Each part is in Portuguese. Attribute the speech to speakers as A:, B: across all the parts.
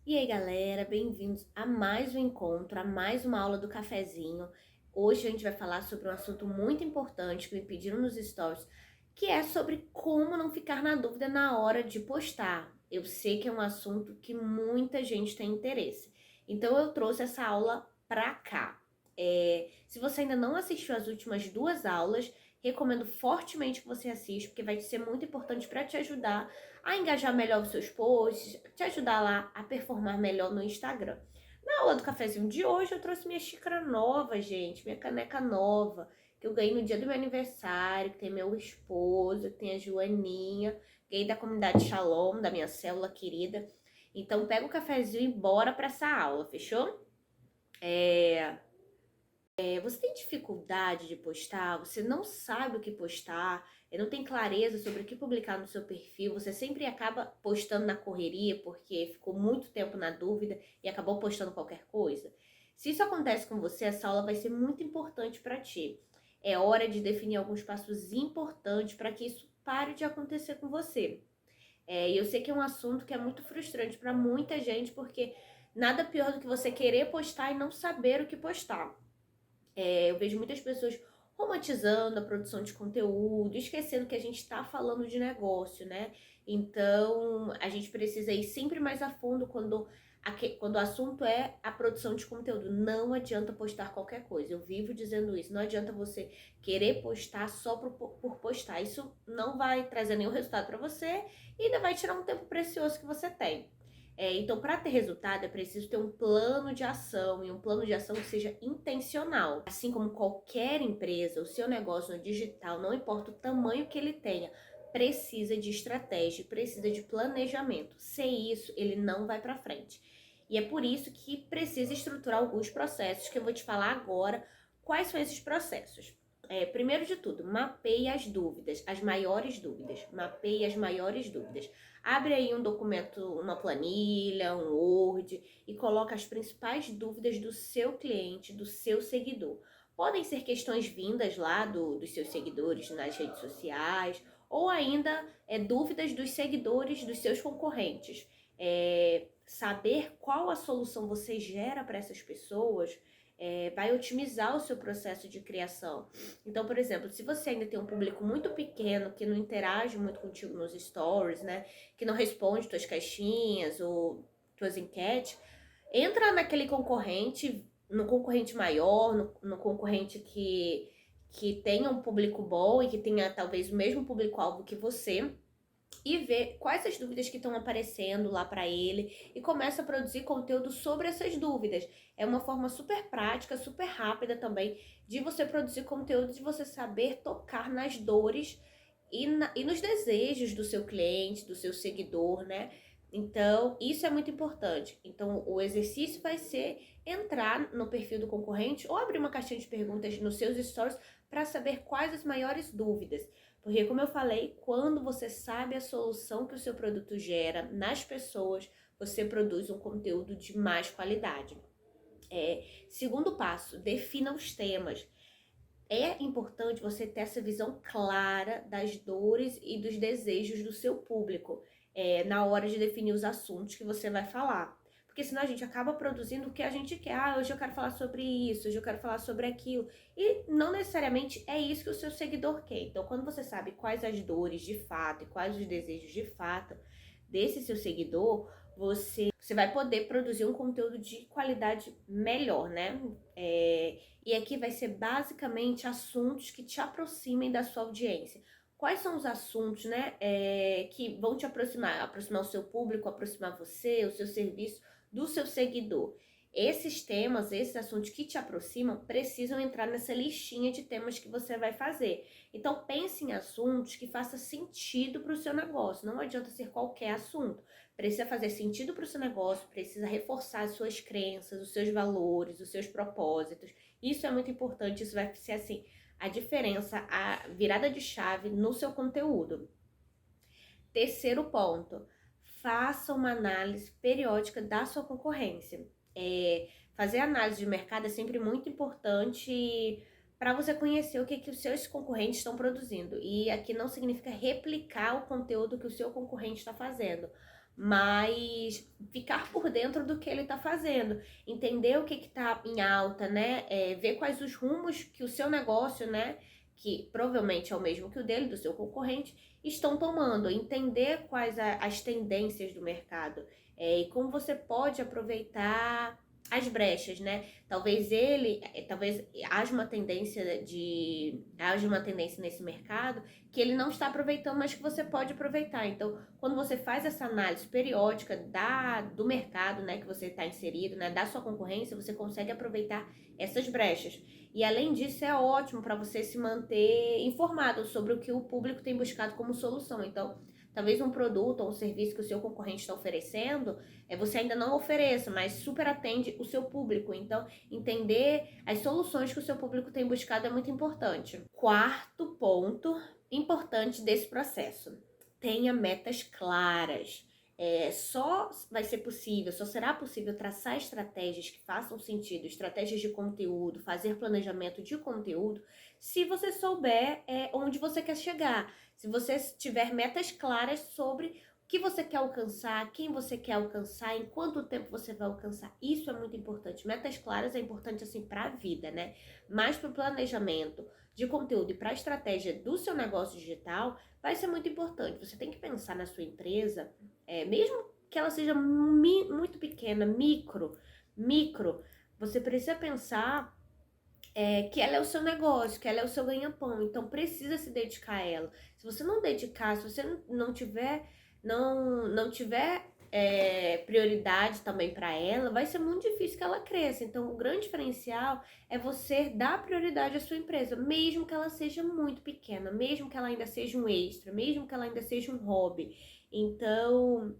A: E aí, galera, bem-vindos a mais um encontro, a mais uma aula do cafezinho. Hoje a gente vai falar sobre um assunto muito importante que me pediram nos stories, que é sobre como não ficar na dúvida na hora de postar. Eu sei que é um assunto que muita gente tem interesse, então eu trouxe essa aula pra cá. Se você ainda não assistiu as últimas duas aulas, recomendo fortemente que você assista, porque vai ser muito importante para te ajudar a engajar melhor os seus posts, te ajudar lá a performar melhor no Instagram. Na aula do cafezinho de hoje, eu trouxe minha xícara nova, gente, minha caneca nova, que eu ganhei no dia do meu aniversário, que tem meu esposo, que tem a Joaninha, ganhei da comunidade Shalom, da minha célula querida. Então, pega o cafezinho e bora pra essa aula, fechou? Você tem dificuldade de postar, você não sabe o que postar, não tem clareza sobre o que publicar no seu perfil, você sempre acaba postando na correria porque ficou muito tempo na dúvida e acabou postando qualquer coisa. Se isso acontece com você, essa aula vai ser muito importante para ti. É hora de definir alguns passos importantes para que isso pare de acontecer com você. E eu sei que é um assunto que é muito frustrante para muita gente, porque nada pior do que você querer postar e não saber o que postar. Eu vejo muitas pessoas romantizando a produção de conteúdo, esquecendo que a gente está falando de negócio, né? Então, a gente precisa ir sempre mais a fundo quando o assunto é a produção de conteúdo. Não adianta postar qualquer coisa. Eu vivo dizendo isso. Não adianta você querer postar só por postar. Isso não vai trazer nenhum resultado para você e ainda vai tirar um tempo precioso que você tem. Então, para ter resultado, é preciso ter um plano de ação e um plano de ação que seja intencional. Assim como qualquer empresa, o seu negócio no digital, não importa o tamanho que ele tenha, precisa de estratégia, precisa de planejamento. Sem isso, ele não vai para frente. E é por isso que precisa estruturar alguns processos que eu vou te falar agora. Quais são esses processos? Primeiro de tudo, mapeie as dúvidas, as maiores dúvidas. Mapeie as maiores dúvidas. Abre aí um documento, uma planilha, um Word e coloca as principais dúvidas do seu cliente, do seu seguidor. Podem ser questões vindas lá dos seus seguidores nas redes sociais ou ainda dúvidas dos seguidores dos seus concorrentes. Saber qual a solução você gera para essas pessoas vai otimizar o seu processo de criação. Então, por exemplo, se você ainda tem um público muito pequeno que não interage muito contigo nos stories, né? Que não responde tuas caixinhas ou tuas enquetes, entra naquele concorrente, no concorrente maior, no concorrente que tenha um público bom e que tenha talvez o mesmo público-alvo que você e ver quais as dúvidas que estão aparecendo lá para ele e começa a produzir conteúdo sobre essas dúvidas. É uma forma super prática, super rápida também de você produzir conteúdo, de você saber tocar nas dores e nos desejos do seu cliente, do seu seguidor, né? Então, isso é muito importante. Então, o exercício vai ser entrar no perfil do concorrente ou abrir uma caixinha de perguntas nos seus stories para saber quais as maiores dúvidas. Porque, como eu falei, quando você sabe a solução que o seu produto gera nas pessoas, você produz um conteúdo de mais qualidade. Segundo passo, defina os temas. É importante você ter essa visão clara das dores e dos desejos do seu público na hora de definir os assuntos que você vai falar. Porque senão a gente acaba produzindo o que a gente quer. Ah, hoje eu quero falar sobre isso, hoje eu quero falar sobre aquilo. E não necessariamente é isso que o seu seguidor quer. Então, quando você sabe quais as dores de fato e quais os desejos de fato desse seu seguidor, você vai poder produzir um conteúdo de qualidade melhor, né? E aqui vai ser basicamente assuntos que te aproximem da sua audiência. Quais são os assuntos, né, que vão te aproximar o seu público, aproximar você, o seu serviço do seu seguidor? Esses temas, esses assuntos que te aproximam, precisam entrar nessa listinha de temas que você vai fazer. Então, pense em assuntos que façam sentido para o seu negócio. Não adianta ser qualquer assunto. Precisa fazer sentido para o seu negócio, precisa reforçar as suas crenças, os seus valores, os seus propósitos. Isso é muito importante, isso vai ser assim a diferença, a virada de chave no seu conteúdo. Terceiro ponto, faça uma análise periódica da sua concorrência. Fazer análise de mercado é sempre muito importante para você conhecer o que os seus concorrentes estão produzindo. E aqui não significa replicar o conteúdo que o seu concorrente está fazendo, mas ficar por dentro do que ele está fazendo, entender o que está em alta, né? Ver quais os rumos que o seu negócio, né? Que provavelmente é o mesmo que o dele, do seu concorrente, estão tomando, entender quais as tendências do mercado, e como você pode aproveitar as brechas, né? Talvez haja uma tendência nesse mercado que ele não está aproveitando, mas que você pode aproveitar. Então, quando você faz essa análise periódica do mercado, né, que você está inserido, né, da sua concorrência, você consegue aproveitar essas brechas. E além disso, é ótimo para você se manter informado sobre o que o público tem buscado como solução. Então, talvez um produto ou um serviço que o seu concorrente está oferecendo, você ainda não ofereça, mas super atende o seu público. Então, entender as soluções que o seu público tem buscado é muito importante. Quarto ponto importante desse processo: tenha metas claras. Só vai ser possível, só será possível traçar estratégias que façam sentido, estratégias de conteúdo, fazer planejamento de conteúdo, se você souber onde você quer chegar, se você tiver metas claras sobre o que você quer alcançar, quem você quer alcançar, em quanto tempo você vai alcançar. Isso é muito importante. Metas claras é importante assim para a vida, né? Mas para o planejamento de conteúdo e para a estratégia do seu negócio digital, vai ser muito importante. Você tem que pensar na sua empresa, mesmo que ela seja muito pequena, micro, você precisa pensar que ela é o seu negócio, que ela é o seu ganha-pão, então precisa se dedicar a ela. Se você não dedicar, se você não tiver prioridade também para ela, vai ser muito difícil que ela cresça. Então, o grande diferencial é você dar prioridade à sua empresa, mesmo que ela seja muito pequena, mesmo que ela ainda seja um extra, mesmo que ela ainda seja um hobby. Então,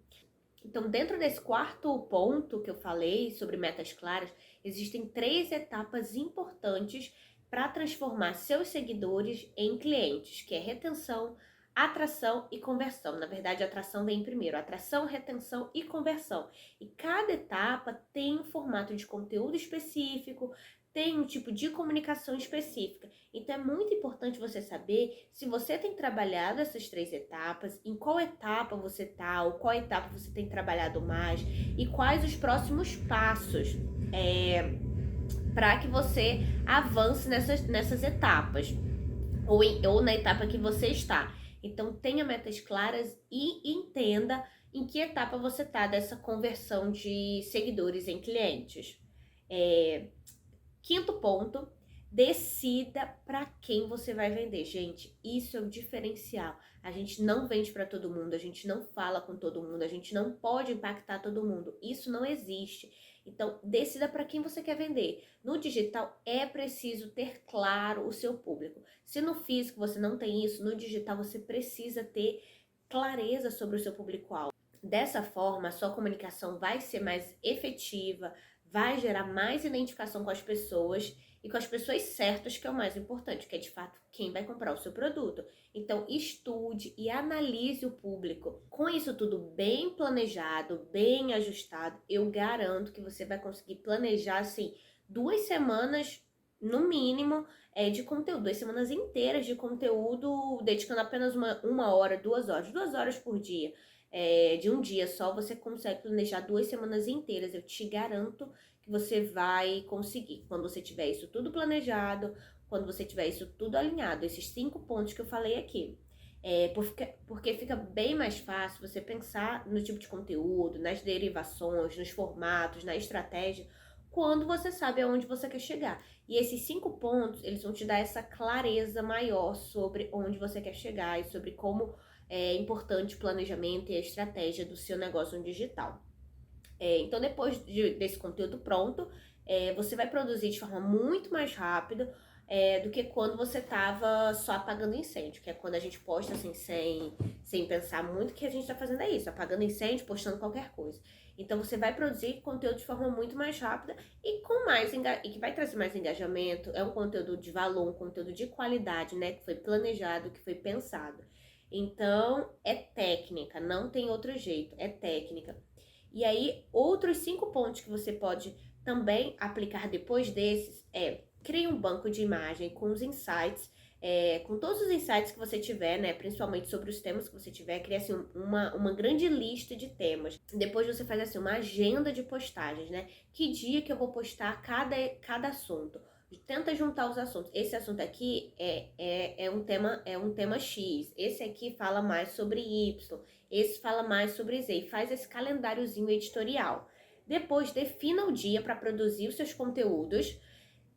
A: dentro desse quarto ponto que eu falei sobre metas claras, existem 3 etapas importantes para transformar seus seguidores em clientes, que é retenção, atração e conversão. Na verdade, a atração vem primeiro, atração, retenção e conversão. E cada etapa tem um formato de conteúdo específico, tem um tipo de comunicação específica. Então, é muito importante você saber se você tem trabalhado essas 3 etapas, em qual etapa você está, ou qual etapa você tem trabalhado mais, e quais os próximos passos para que você avance nessas etapas, ou na etapa que você está. Então, tenha metas claras e entenda em que etapa você está dessa conversão de seguidores em clientes. Quinto ponto: decida para quem você vai vender. Gente, isso é o diferencial. A gente não vende para todo mundo, a gente não fala com todo mundo, a gente não pode impactar todo mundo. Isso não existe. Então, decida para quem você quer vender. No digital é preciso ter claro o seu público. Se no físico você não tem isso, no digital você precisa ter clareza sobre o seu público-alvo. Dessa forma, a sua comunicação vai ser mais efetiva, vai gerar mais identificação com as pessoas e com as pessoas certas, que é o mais importante, que é de fato quem vai comprar o seu produto. Então, estude e analise o público. Com isso tudo bem planejado, bem ajustado, eu garanto que você vai conseguir planejar, assim, 2 semanas, no mínimo, de conteúdo, 2 semanas inteiras de conteúdo, dedicando apenas uma hora, 2 horas por dia. De um dia só, você consegue planejar 2 semanas inteiras. Eu te garanto que você vai conseguir. Quando você tiver isso tudo planejado, quando você tiver isso tudo alinhado, esses 5 pontos que eu falei aqui. Porque fica bem mais fácil você pensar no tipo de conteúdo, nas derivações, nos formatos, na estratégia, quando você sabe aonde você quer chegar. E esses 5 pontos, eles vão te dar essa clareza maior sobre onde você quer chegar e sobre como é importante o planejamento e a estratégia do seu negócio no digital. Então, depois desse conteúdo pronto, você vai produzir de forma muito mais rápida do que quando você estava só apagando incêndio, que é quando a gente posta assim, sem pensar muito. O que a gente está fazendo é isso, apagando incêndio, postando qualquer coisa. Então, você vai produzir conteúdo de forma muito mais rápida e que vai trazer mais engajamento. É um conteúdo de valor, um conteúdo de qualidade, né? Que foi planejado, que foi pensado. Então, é técnica, não tem outro jeito, é técnica. E aí, outros 5 pontos que você pode também aplicar depois desses crie um banco de imagem com os insights com todos os insights que você tiver, né? Principalmente sobre os temas que você tiver, cria assim uma grande lista de temas. Depois você faz assim uma agenda de postagens, né? Que dia que eu vou postar cada assunto. Tenta juntar os assuntos. Esse assunto aqui é um tema X. Esse aqui fala mais sobre Y. Esse fala mais sobre Z. E faz esse calendáriozinho editorial. Depois, defina o dia para produzir os seus conteúdos.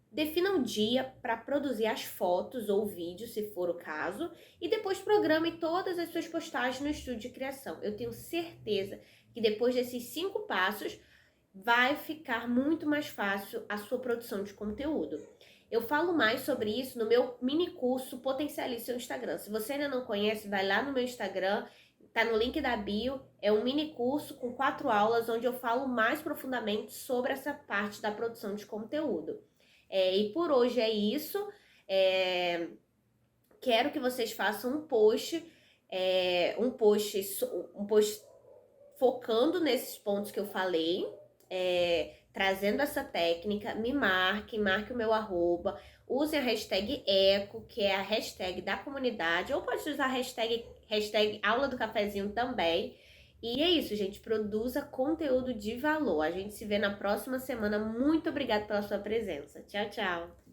A: Defina um dia para produzir as fotos ou vídeos, se for o caso, e depois programe todas as suas postagens no estúdio de criação. Eu tenho certeza que depois desses 5 passos vai ficar muito mais fácil a sua produção de conteúdo. Eu falo mais sobre isso no meu mini curso Potencialize Seu Instagram. Se você ainda não conhece, vai lá no meu Instagram, tá no link da bio, é um mini curso com 4 aulas onde eu falo mais profundamente sobre essa parte da produção de conteúdo. E por hoje é isso. Quero que vocês façam um post focando nesses pontos que eu falei, trazendo essa técnica. Me marque o meu arroba, usem a hashtag ECO, que é a hashtag da comunidade, ou pode usar a hashtag aula do cafezinho também. E é isso, gente, produza conteúdo de valor. A gente se vê na próxima semana. Muito obrigada pela sua presença. Tchau, tchau!